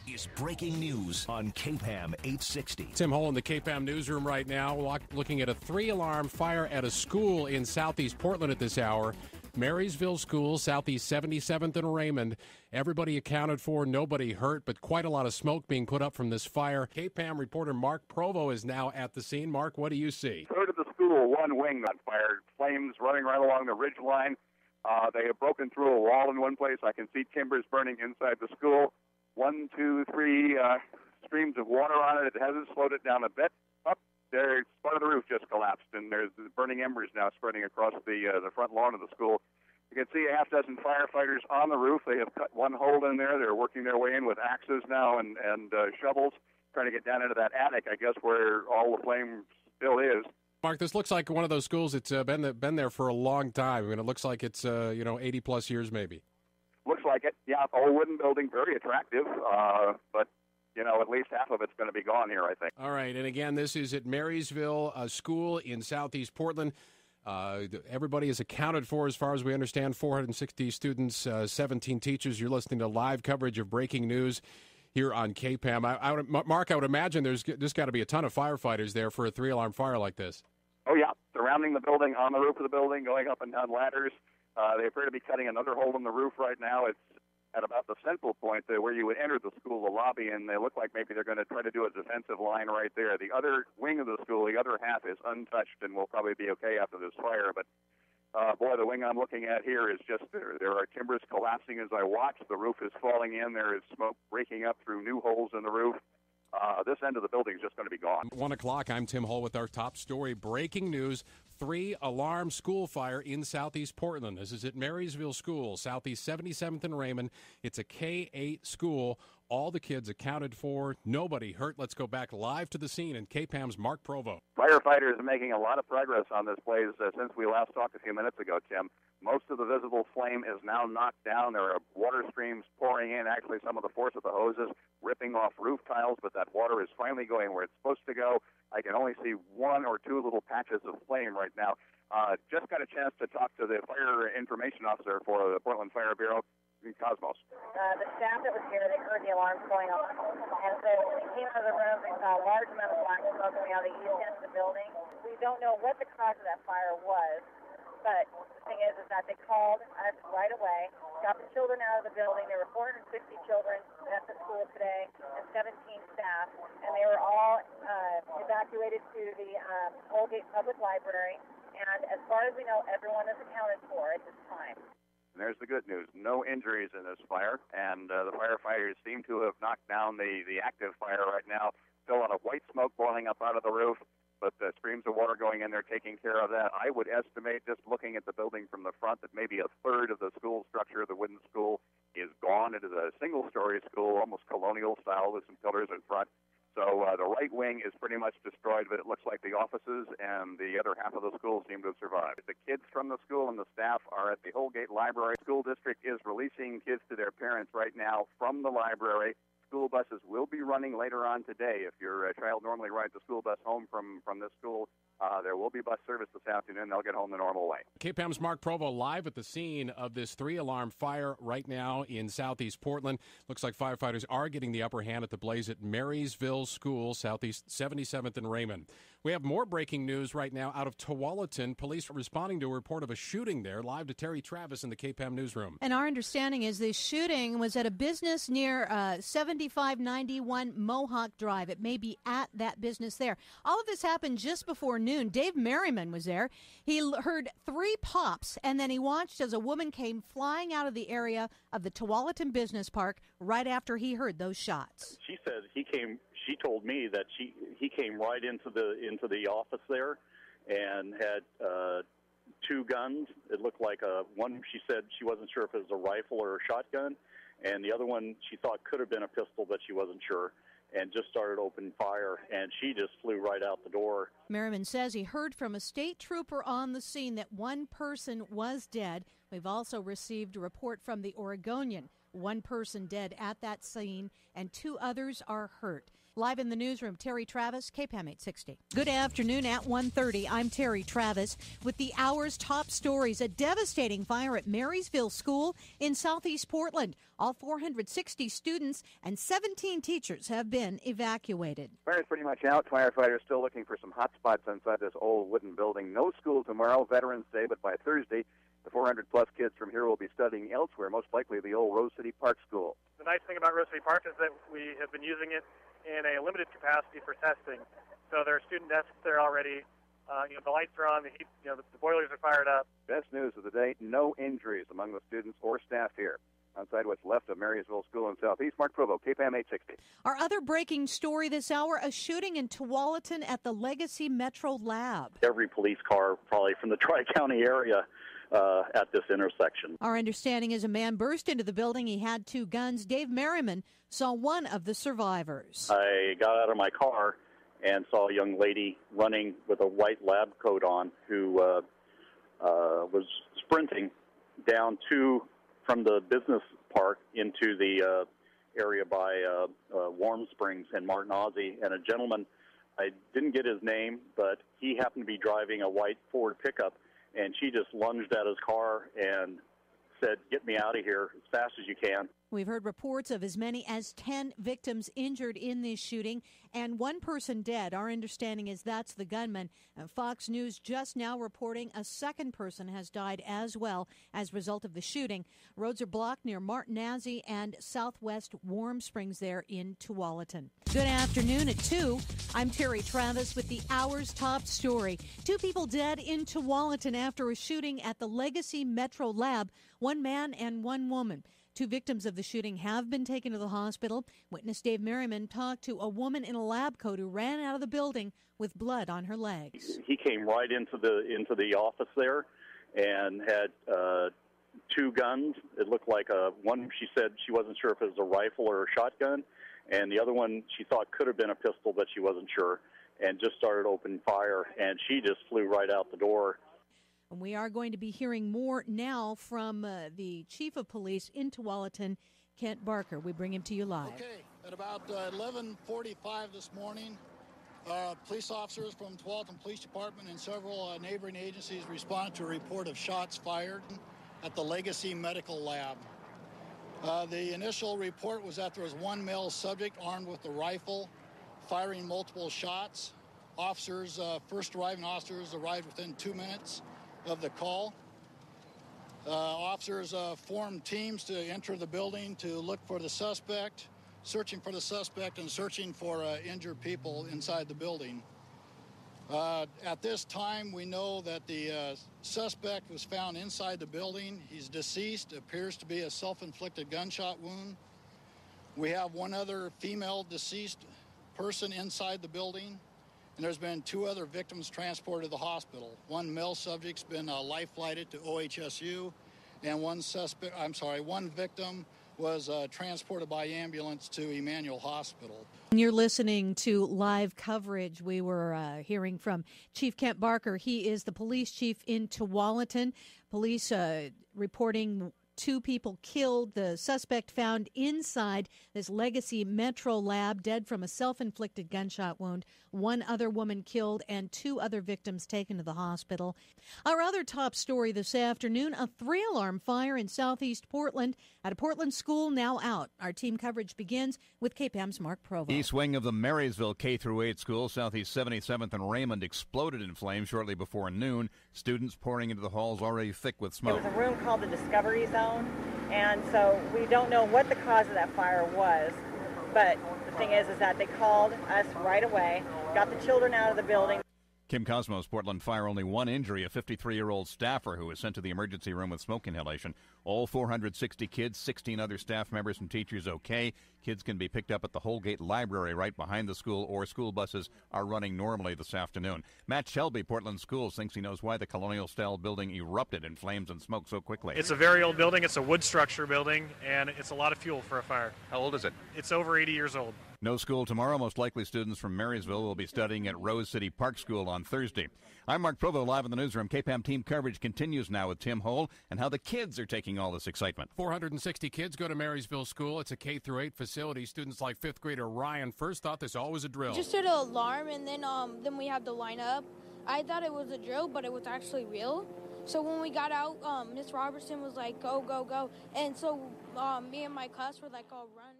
is breaking news on KPAM 860. Tim Hole in the KPAM newsroom right now, looking at a 3-alarm fire at a school in southeast Portland at this hour. Marysville School, southeast 77th and Raymond. Everybody accounted for, nobody hurt, but quite a lot of smoke being put up from this fire. KPAM reporter Mark Provo is now at the scene. Mark, what do you see? Third of the school, one wing on fire. Flames running right along the ridge line. They have broken through a wall in one place. I can see timbers burning inside the school. 1, 2, 3 streams of water on it. It hasn't slowed it down a bit. Up there, part of the roof just collapsed, and there's burning embers now spreading across the front lawn of the school. You can see a half dozen firefighters on the roof. They have cut one hole in there. They're working their way in with axes now and shovels, trying to get down into that attic, I guess, where all the flame still is. Mark, this looks like one of those schools that's been there for a long time. I mean, it looks like it's 80-plus years maybe. Looks like it. Yeah, old wooden building, very attractive, but at least half of it's going to be gone here, I think. All right, and again, this is at Marysville School in southeast Portland. Everybody is accounted for, as far as we understand, 460 students, 17 teachers. You're listening to live coverage of breaking news here on KPAM. Mark, I would imagine there's got to be a ton of firefighters there for a 3-alarm fire like this. Oh, yeah, surrounding the building, on the roof of the building, going up and down ladders. They appear to be cutting another hole in the roof right now. It's at about the central point where you would enter the school, the lobby, and they look like maybe they're going to try to do a defensive line right there. The other wing of the school, the other half, is untouched and will probably be okay after this fire. But, boy, the wing I'm looking at here is just there are timbers collapsing as I watch. The roof is falling in. There is smoke breaking up through new holes in the roof. This end of the building is just going to be gone. 1 o'clock, I'm Tim Hull with our top story. Breaking news, 3-alarm school fire in southeast Portland. This is at Marysville School, southeast 77th and Raymond. It's a K-8 school. All the kids accounted for. Nobody hurt. Let's go back live to the scene in KPAM's Mark Provo. Firefighters are making a lot of progress on this blaze since we last talked a few minutes ago, Tim. Most of the visible flame is now knocked down. There are water streams pouring in. Actually, some of the force of the hoses ripping off roof tiles, but that water is finally going where it's supposed to go. I can only see 1 or 2 little patches of flame right now. Just got a chance to talk to the fire information officer for the Portland Fire Bureau, Cosmos. The staff that was here, they heard the alarms going off, and so when they came out of the room, they saw a large amount of black smoke coming out of the east end of the building. We don't know what the cause of that fire was, but the thing is that they called us right away, got the children out of the building. There were 460 children at the school today and 17 staff, and they were all evacuated to the Oldgate Public Library, and as far as we know, everyone is accounted for at this time. And there's the good news. No injuries in this fire, and the firefighters seem to have knocked down the active fire right now. Still a lot of white smoke boiling up out of the roof, but the streams of water going in there taking care of that. I would estimate, just looking at the building from the front, that maybe a third of the school structure, the wooden school, is gone. It is a single-story school, almost colonial style, with some pillars in front. So the right wing is pretty much destroyed, but it looks like the offices and the other half of the school seem to have survived. The kids from the school and the staff are at the Oldgate Library. School district is releasing kids to their parents right now from the library. School buses will be running later on today. If your child normally rides the school bus home from this school, there will be bus service this afternoon. They'll get home the normal way. KPAM's Mark Provo live at the scene of this 3-alarm fire right now in southeast Portland. Looks like firefighters are getting the upper hand at the blaze at Marysville School, southeast 77th and Raymond. We have more breaking news right now out of Tualatin. Police are responding to a report of a shooting there. Live to Terry Travis in the KPAM newsroom. And our understanding is the shooting was at a business near 7591 Mohawk Drive. It may be at that business there. All of this happened just before noon. Dave Merriman was there. He heard 3 pops, and then he watched as a woman came flying out of the area of the Tualatin Business Park right after he heard those shots. She said she told me that he came right into the office there and had 2 guns. It looked like one, she said she wasn't sure if it was a rifle or a shotgun, and the other one she thought could have been a pistol, but she wasn't sure, and just started opening fire, and she just flew right out the door. Merriman says he heard from a state trooper on the scene that one person was dead. We've also received a report from the Oregonian. One person dead at that scene, and 2 others are hurt. Live in the newsroom, Terry Travis, KPAM 860. Good afternoon at 1:30. I'm Terry Travis with the hour's top stories. A devastating fire at Marysville School in southeast Portland. All 460 students and 17 teachers have been evacuated. Fire's pretty much out. Firefighters still looking for some hot spots inside this old wooden building. No school tomorrow, Veterans Day, but by Thursday, the 400-plus kids from here will be studying elsewhere, most likely the old Rose City Park School. The nice thing about Rose City Park is that we have been using it in a limited capacity for testing. So there are student desks there already. The lights are on, the heat, the boilers are fired up. Best news of the day, no injuries among the students or staff here. Outside what's left of Marysville School in Southeast, Mark Provo, KPAM 860. Our other breaking story this hour, a shooting in Tualatin at the Legacy Metro Lab. Every police car probably from the Tri-County area at this intersection. Our understanding is a man burst into the building. He had 2 guns. Dave Merriman saw one of the survivors. I got out of my car and saw a young lady running with a white lab coat on who was sprinting down from the business park into the area by Warm Springs and Martin Ozzie. And a gentleman, I didn't get his name, but he happened to be driving a white Ford pickup, and she just lunged at his car and said, "Get me out of here as fast as you can." We've heard reports of as many as 10 victims injured in this shooting and 1 person dead. Our understanding is that's the gunman. Fox News just now reporting a 2nd person has died as well as a result of the shooting. Roads are blocked near Martin Ozzie and southwest Warm Springs there in Tualatin. Good afternoon at 2. I'm Terry Travis with the hour's top story. 2 people dead in Tualatin after a shooting at the Legacy Metro Lab, 1 man and 1 woman. 2 victims of the shooting have been taken to the hospital. Witness Dave Merriman talked to a woman in a lab coat who ran out of the building with blood on her legs. He came right into the office there and had 2 guns. It looked like one. She said she wasn't sure if it was a rifle or a shotgun, and the other one she thought could have been a pistol, but she wasn't sure, and just started opening fire, and she just flew right out the door. And we are going to be hearing more now from the chief of police in Tualatin, Kent Barker. We bring him to you live. Okay, at about 11:45 this morning, police officers from Tualatin Police Department and several neighboring agencies responded to a report of shots fired at the Legacy Medical Lab. The initial report was that there was 1 male subject armed with a rifle firing multiple shots. First arriving officers arrived within 2 minutes of the call. Officers formed teams to enter the building to look for the suspect, searching for the suspect and searching for injured people inside the building. At this time, we know that the suspect was found inside the building. He's deceased, appears to be a self-inflicted gunshot wound. We have 1 other female deceased person inside the building. And there's been 2 other victims transported to the hospital. 1 male subject's been life-flighted to OHSU, and 1 victim was transported by ambulance to Emmanuel Hospital. You're listening to live coverage. We were hearing from Chief Kent Barker. He is the police chief in Tualatin. Police reporting 2 people killed. The suspect found inside this Legacy Metro Lab, dead from a self-inflicted gunshot wound. 1 other woman killed and 2 other victims taken to the hospital. Our other top story this afternoon, a 3-alarm fire in southeast Portland at a Portland school now out. Our team coverage begins with KPAM's Mark Provo. East wing of the Marysville K-8 school, southeast 77th and Raymond, exploded in flames shortly before noon. Students pouring into the halls already thick with smoke. It was a room called the Discovery Zone, and so we don't know what the cause of that fire was, but the thing is that they called us right away, got the children out of the building. Kim Cosmos, Portland Fire, only 1 injury, a 53-year-old staffer who was sent to the emergency room with smoke inhalation. All 460 kids, 16 other staff members and teachers okay. Kids can be picked up at the Holgate Library right behind the school, or school buses are running normally this afternoon. Matt Shelby, Portland Schools, thinks he knows why the colonial-style building erupted in flames and smoke so quickly. It's a very old building. It's a wood structure building, and it's a lot of fuel for a fire. How old is it? It's over 80 years old. No school tomorrow. Most likely students from Marysville will be studying at Rose City Park School on Thursday. I'm Mark Provo, live in the newsroom. KPAM team coverage continues now with Tim Hole and how the kids are taking all this excitement. 460 kids go to Marysville School. It's a K-8 facility. Students like 5th grader Ryan first thought this all was a drill. Just heard an alarm, and then we had to line up. I thought it was a drill, but it was actually real. So when we got out, Miss Robertson was like, go, go, go. And so me and my class were like all running.